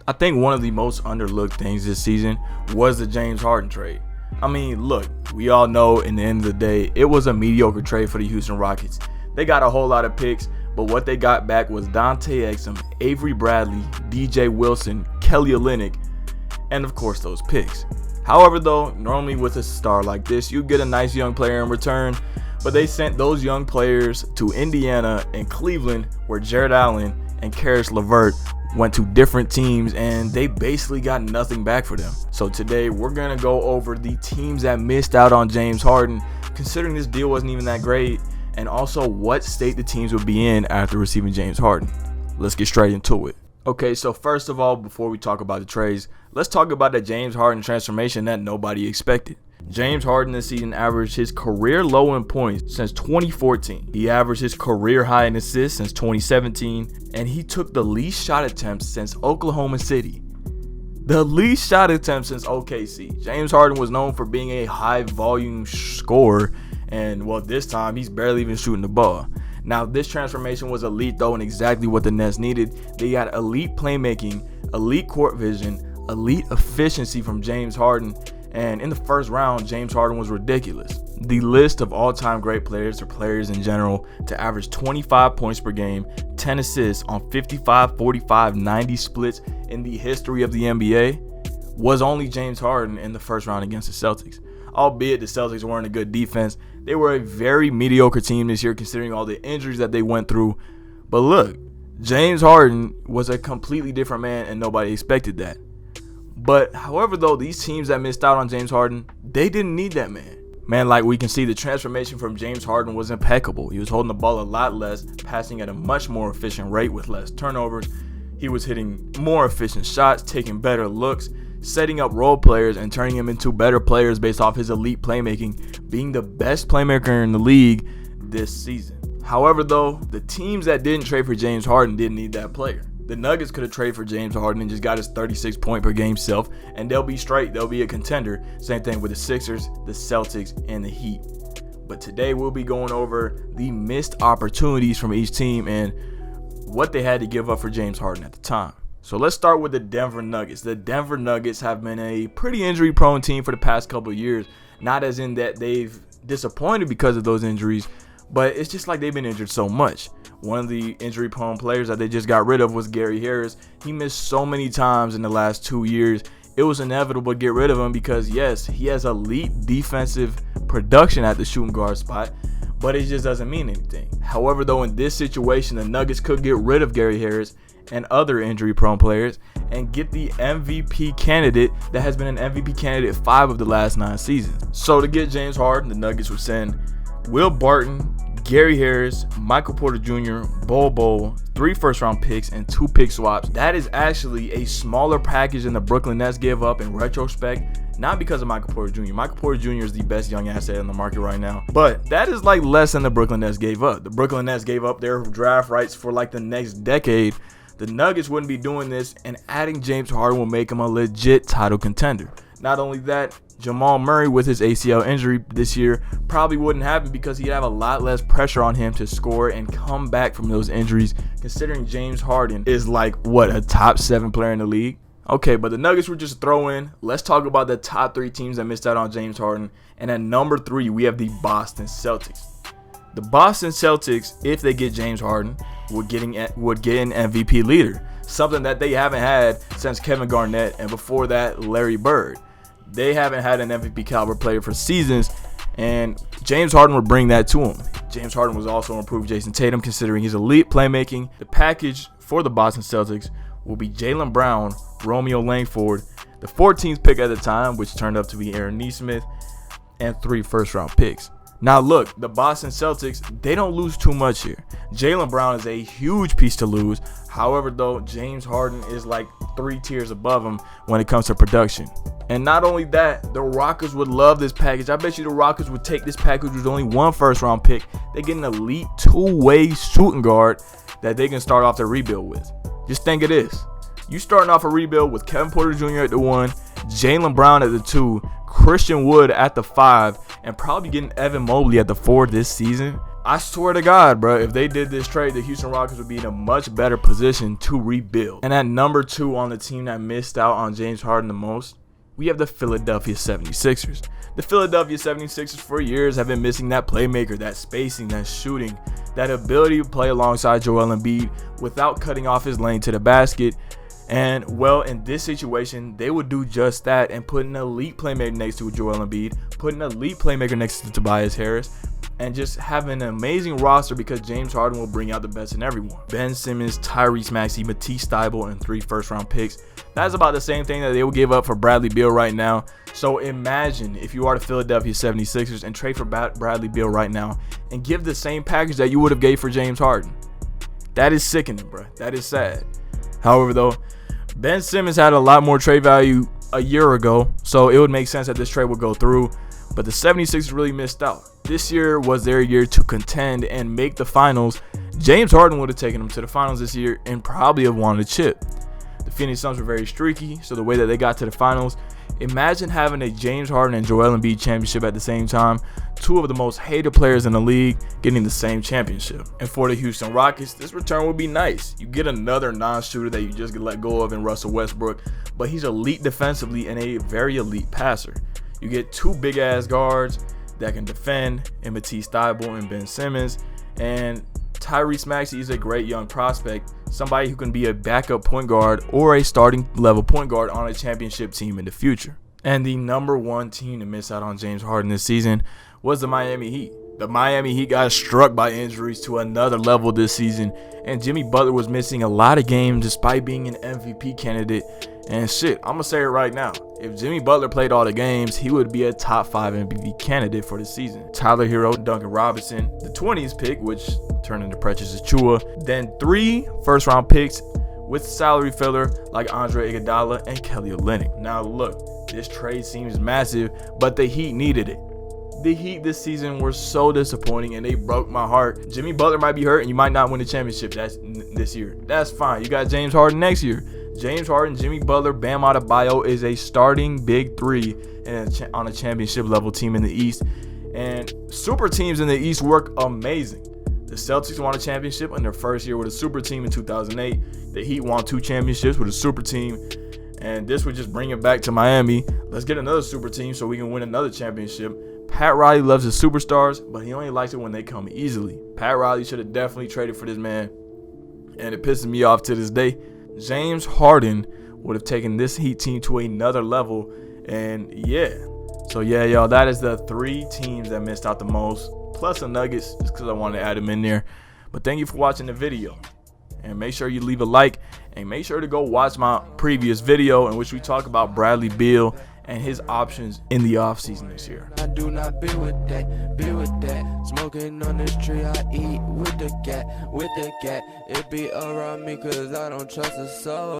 I think one of the most underlooked things this season was the James Harden trade. I mean, look, we all know in the end of the day, it was a mediocre trade for the Houston Rockets. They got a whole lot of picks, but what they got back was Dante Exum, Avery Bradley, DJ Wilson, Kelly Olynyk, and of course those picks. However though, normally with a star like this, you get a nice young player in return, but they sent those young players to Indiana and Cleveland, where Jared Allen and Karis LeVert went to different teams, and they basically got nothing back for them. So today we're going to go over the teams that missed out on James Harden, considering this deal wasn't even that great, and also what state the teams would be in after receiving James Harden. Let's get straight into it. Okay, so first of all, before we talk about the trades, let's talk about the James Harden transformation that nobody expected. James Harden this season averaged his career low in points since 2014. He averaged his career high in assists since 2017, and he took the least shot attempts since Oklahoma City. The least shot attempts since OKC. James Harden was known for being a high volume scorer, and well, this time he's barely even shooting the ball. Now, this transformation was elite though, and exactly what the Nets needed. They got elite playmaking, elite court vision, elite efficiency from James Harden. And in the first round, James Harden was ridiculous. The list of all-time great players, or players in general, to average 25 points per game, 10 assists on 55, 45, 90 splits in the history of the NBA was only James Harden in the first round against the Celtics. Albeit the Celtics weren't a good defense, they were a very mediocre team this year considering all the injuries that they went through. But look, James Harden was a completely different man, and nobody expected that. But however though, these teams that missed out on James Harden, they didn't need that man. Man, like we can see, the transformation from James Harden was impeccable. He was holding the ball a lot less, passing at a much more efficient rate with less turnovers. He was hitting more efficient shots, taking better looks, setting up role players and turning them into better players based off his elite playmaking, being the best playmaker in the league this season. However though, the teams that didn't trade for James Harden didn't need that player. The Nuggets could have traded for James Harden and just got his 36 point per game self, and they'll be straight. They'll be a contender. Same thing with the Sixers, the Celtics, and the Heat. But today we'll be going over the missed opportunities from each team and what they had to give up for James Harden at the time. So let's start with the Denver Nuggets. The Denver Nuggets have been a pretty injury-prone team for the past couple of years. Not as in that they've disappointed because of those injuries, but it's just like they've been injured so much. One of the injury-prone players that they just got rid of was Gary Harris. He missed so many times in the last 2 years. It was inevitable to get rid of him because, yes, he has elite defensive production at the shooting guard spot, but it just doesn't mean anything. However, though, in this situation, the Nuggets could get rid of Gary Harris and other injury-prone players and get the MVP candidate that has been an MVP candidate 5 of the last 9 seasons. So to get James Harden, the Nuggets would send Will Barton, Gary Harris, Michael Porter Jr., Bol, 3 first-round picks, and 2 pick swaps. That is actually a smaller package than the Brooklyn Nets gave up in retrospect, not because of Michael Porter Jr. Michael Porter Jr. is the best young asset in the market right now, but that is like less than the Brooklyn Nets gave up. The Brooklyn Nets gave up their draft rights for like the next decade. The Nuggets wouldn't be doing this, and adding James Harden will make him a legit title contender. Not only that, Jamal Murray with his ACL injury this year probably wouldn't happen because he'd have a lot less pressure on him to score and come back from those injuries, considering James Harden is like, what, a top 7 player in the league? Okay, but the Nuggets were just throw in. Let's talk about the top 3 teams that missed out on James Harden. And at number 3, we have the Boston Celtics. The Boston Celtics, if they get James Harden, would get an MVP leader, something that they haven't had since Kevin Garnett, and before that, Larry Bird. They haven't had an MVP caliber player for seasons, and James Harden would bring that to him. James Harden was also improved Jason Tatum, considering his elite playmaking. The package for the Boston Celtics will be Jaylen Brown, Romeo Langford, the 14th pick at the time, which turned up to be Aaron Nesmith, and 3 first-round picks. Now look, the Boston Celtics, they don't lose too much here. Jaylen Brown is a huge piece to lose. However, though, James Harden is like 3 tiers above him when it comes to production. And not only that, the Rockets would love this package. I bet you the Rockets would take this package with only 1 first-round pick. They get an elite 2-way shooting guard that they can start off their rebuild with. Just think of this. You starting off a rebuild with Kevin Porter Jr. at the 1, Jaylen Brown at the 2, Christian Wood at the 5, and probably getting Evan Mobley at the 4 this season. I swear to God, bro, if they did this trade, the Houston Rockets would be in a much better position to rebuild. And at number 2 on the team that missed out on James Harden the most, we have the Philadelphia 76ers. The Philadelphia 76ers for years have been missing that playmaker, that spacing, that shooting, that ability to play alongside Joel Embiid without cutting off his lane to the basket. And, well, in this situation, they would do just that and put an elite playmaker next to Joel Embiid, put an elite playmaker next to Tobias Harris, and just have an amazing roster because James Harden will bring out the best in everyone. Ben Simmons, Tyrese Maxey, Matisse Thybulle, and 3 first-round picks. That's about the same thing that they would give up for Bradley Beal right now. So imagine if you are the Philadelphia 76ers and trade for Bradley Beal right now and give the same package that you would have gave for James Harden. That is sickening, bro. That is sad. However, though, Ben Simmons had a lot more trade value a year ago, so it would make sense that this trade would go through. But the 76ers really missed out. This year was their year to contend and make the finals. James Harden would have taken them to the finals this year and probably have won a chip. The Phoenix Suns were very streaky, so the way that they got to the finals, imagine having a James Harden and Joel Embiid championship at the same time. 2 of the most hated players in the league getting the same championship. And for the Houston Rockets, this return would be nice. You get another non-shooter that you just get let go of in Russell Westbrook, but he's elite defensively and a very elite passer. You get 2 big-ass guards that can defend in Matisse Thybulle and Ben Simmons. And Tyrese Maxey is a great young prospect, somebody who can be a backup point guard or a starting level point guard on a championship team in the future. And the number 1 team to miss out on James Harden this season was the Miami Heat. The Miami Heat got struck by injuries to another level this season, and Jimmy Butler was missing a lot of games despite being an MVP candidate. And shit, I'm going to say it right now. If Jimmy Butler played all the games, he would be a top 5 MVP candidate for the season. Tyler Hero, Duncan Robinson, the 20s pick, which turned into Precious Achiuwa. Then 3 first-round picks with salary filler like Andre Iguodala and Kelly Olynyk. Now look, this trade seems massive, but the Heat needed it. The Heat this season were so disappointing and they broke my heart. Jimmy Butler might be hurt and you might not win the championship this year. That's fine. You got James Harden next year. James Harden, Jimmy Butler, Bam Adebayo is a starting big 3 on a championship level team in the East. And super teams in the East work amazing. The Celtics won a championship in their first year with a super team in 2008. The Heat won 2 championships with a super team. And this would just bring it back to Miami. Let's get another super team so we can win another championship. Pat Riley loves his superstars, but he only likes it when they come easily. Pat Riley should have definitely traded for this man. And it pisses me off to this day. James Harden would have taken this Heat team to another level. And yeah. So yeah, y'all, that is the 3 teams that missed out the most. Plus the Nuggets, just because I wanted to add them in there. But thank you for watching the video. And make sure you leave a like. And make sure to go watch my previous video in which we talk about Bradley Beal and his options in the offseason this year. I do not be with that. Smoking on this tree, I eat with the cat. It be around me cause I don't trust a soul.